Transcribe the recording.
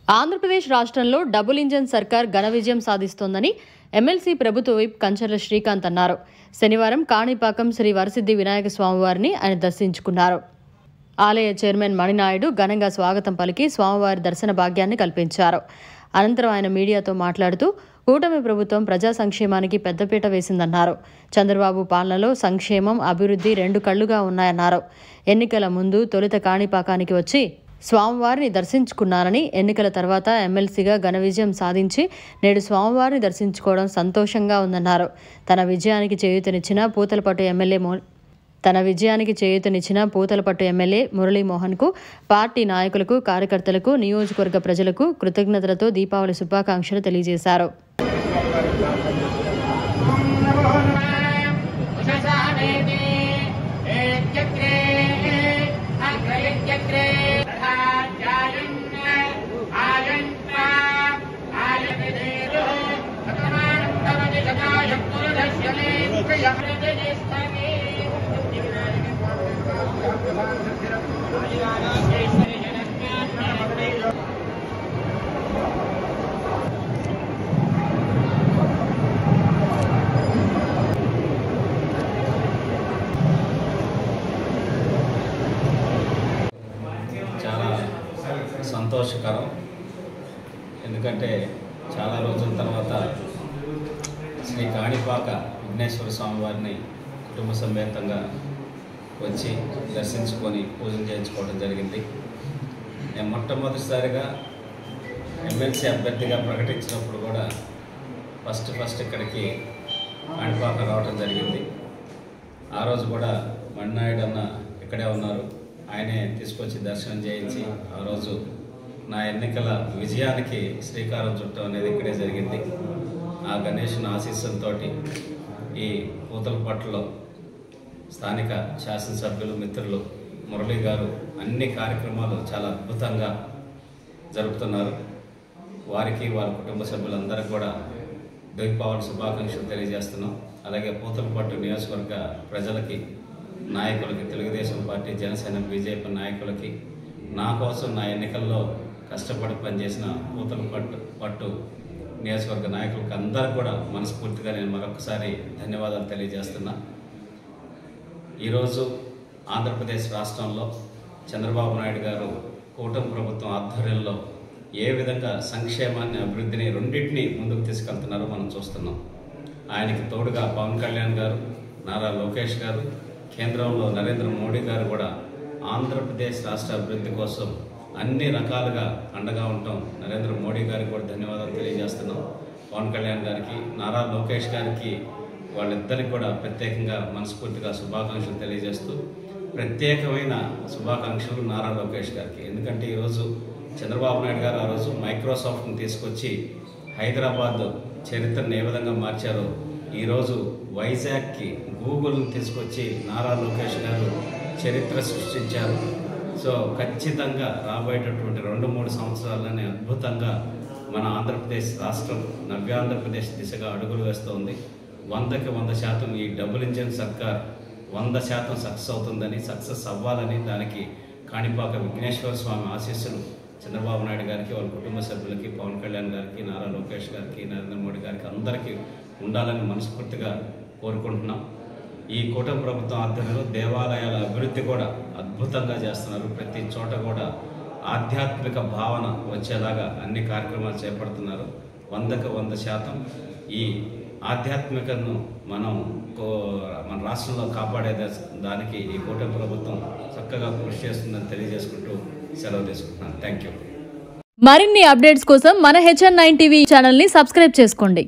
ఆంధ్రప్రదేశ్ రాష్ట్రంలో double engine సర్కార్ ఘన విజయం సాధిస్తోందని ఎమ్మెల్సీ ప్రభుత్వ విప్ కంచర్ల శ్రీకాంత్ అన్నారు. శనివారం కాణిపాకం శ్రీ వరసిద్ధి వినాయక స్వామివారిని ఆయన దర్శించుకున్నారు. ఆలయ చైర్మన్ మణినాయుడు ఘనంగా స్వాగతం పలికి స్వామివారి దర్శన భాగ్యాన్ని కల్పించారు. అనంతరం ఆయన మీడియాతో మాట్లాడుతూ కూటమి ప్రభుత్వం ప్రజా సంక్షేమానికి పెద్దపీట వేసిందన్నారు. చంద్రబాబు పాలనలో సంక్షేమం, అభివృద్ధి రెండు కళ్లుగా ఉన్నాయన్నారు. ఎన్నికల ముందు తొలుత కాణిపాకానికి వచ్చి స్వామివారిని దర్శించుకున్నారని, ఎన్నికల తర్వాత ఎమ్మెల్సీగా ఘన విజయం సాధించి నేడు స్వామివారిని దర్శించుకోవడం సంతోషంగా ఉందన్నారు. తన విజయానికి చేయూతనిచ్చిన పూతలపట్టు ఎమ్మెల్యే మురళీమోహన్కు, పార్టీ నాయకులకు, కార్యకర్తలకు, నియోజకవర్గ ప్రజలకు కృతజ్ఞతలతో దీపావళి శుభాకాంక్షలు తెలియజేశారు. చాలా సంతోషకరం. ఎందుకంటే చాలా రోజుల తర్వాత శ్రీ కాణిపాక విఘ్నేశ్వర స్వామి వారిని కుటుంబ సమేతంగా వచ్చి దర్శించుకొని పూజలు చేయించుకోవడం జరిగింది. నేను మొట్టమొదటిసారిగా ఎమ్మెల్సీ అభ్యర్థిగా ప్రకటించినప్పుడు కూడా ఫస్ట్ ఇక్కడికి కాణిపాక రావడం జరిగింది. ఆ రోజు కూడా మణినాయుడు అన్న ఇక్కడే ఉన్నారు. ఆయనే తీసుకొచ్చి దర్శనం చేయించి ఆ రోజు నా ఎన్నికల విజయానికి శ్రీకారం చుట్టం అనేది ఇక్కడే జరిగింది. ఆ గణేశుని ఆశీస్సులతో ఈ పూతలపట్టులో స్థానిక శాసనసభ్యులు, మిత్రులు మురళీ గారు అన్ని కార్యక్రమాలు చాలా అద్భుతంగా జరుపుతున్నారు. వారికి, వారి కుటుంబ సభ్యులందరికీ కూడా దీపావళి శుభాకాంక్షలు తెలియజేస్తున్నాం. అలాగే పూతలపట్టు నియోజకవర్గ ప్రజలకి, నాయకులకి, తెలుగుదేశం పార్టీ, జనసేన, బీజేపీ నాయకులకి, నా కోసం నా ఎన్నికల్లో కష్టపడి పనిచేసిన పూతలపట్టు నియోజకవర్గ నాయకులకి అందరికీ కూడా మనస్ఫూర్తిగా నేను మరొకసారి ధన్యవాదాలు తెలియజేస్తున్నా. ఈరోజు ఆంధ్రప్రదేశ్ రాష్ట్రంలో చంద్రబాబు నాయుడు గారు కూటమి ప్రభుత్వం ఆధ్వర్యంలో ఏ విధంగా సంక్షేమాన్ని, అభివృద్ధిని రెండింటినీ ముందుకు తీసుకెళ్తున్నారో మనం చూస్తున్నాం. ఆయనకి తోడుగా పవన్ కళ్యాణ్ గారు, నారా లోకేష్ గారు, కేంద్రంలో నరేంద్ర మోడీ గారు కూడా ఆంధ్రప్రదేశ్ రాష్ట్ర అభివృద్ధి కోసం అన్ని రకాలుగా అండగా ఉంటాం. నరేంద్ర మోడీ గారికి కూడా ధన్యవాదాలు తెలియజేస్తున్నాం. పవన్ కళ్యాణ్ గారికి, నారా లోకేష్ గారికి, వాళ్ళిద్దరికి కూడా ప్రత్యేకంగా మనస్ఫూర్తిగా శుభాకాంక్షలు తెలియజేస్తూ, ప్రత్యేకమైన శుభాకాంక్షలు నారా లోకేష్ గారికి. ఎందుకంటే ఈరోజు చంద్రబాబు నాయుడు గారు ఆ రోజు మైక్రోసాఫ్ట్ని తీసుకొచ్చి హైదరాబాద్ చరిత్రను ఏ విధంగా మార్చారో, ఈరోజు వైజాగ్కి గూగుల్ని తీసుకొచ్చి నారా లోకేష్ గారు చరిత్ర సృష్టించారు. సో ఖచ్చితంగా రాబోయేటటువంటి 2-3 సంవత్సరాలనే అద్భుతంగా మన ఆంధ్రప్రదేశ్ రాష్ట్రం నవ్యాంధ్రప్రదేశ్ దిశగా అడుగులు వేస్తోంది. 100కి 100% ఈ డబుల్ ఇంజన్ సర్కార్ 100% సక్సెస్ అవుతుందని, సక్సెస్ అవ్వాలని, దానికి కాణిపాక విఘ్నేశ్వర స్వామి ఆశీస్సులు చంద్రబాబు నాయుడు గారికి, వాళ్ళ కుటుంబ సభ్యులకి, పవన్ కళ్యాణ్ గారికి, నారా లోకేష్ గారికి, నరేంద్ర మోడీ గారికి అందరికీ ఉండాలని మనస్ఫూర్తిగా కోరుకుంటున్నాం. ఈ కూటమి ప్రభుత్వం ఆధ్వర్యంలో దేవాలయాల అభివృద్ధి కూడా అద్భుతంగా చేస్తున్నారు. ప్రతి చోట కూడా ఆధ్యాత్మిక భావన వచ్చేలాగా అన్ని కార్యక్రమాలు చేపడుతున్నారు. 100కి 100% ఈ ఆధ్యాత్మికను మన రాష్ట్రంలో కాపాడే దానికి ఈ కూటమి ప్రభుత్వం చక్కగా కృషి చేస్తుందని తెలియజేసుకుంటూ సెలవు తీసుకుంటున్నాను. Thank you. మరిన్ని అప్డేట్స్ కోసం మన HN9 టీవీ ఛానల్ని సబ్స్క్రైబ్ చేసుకోండి.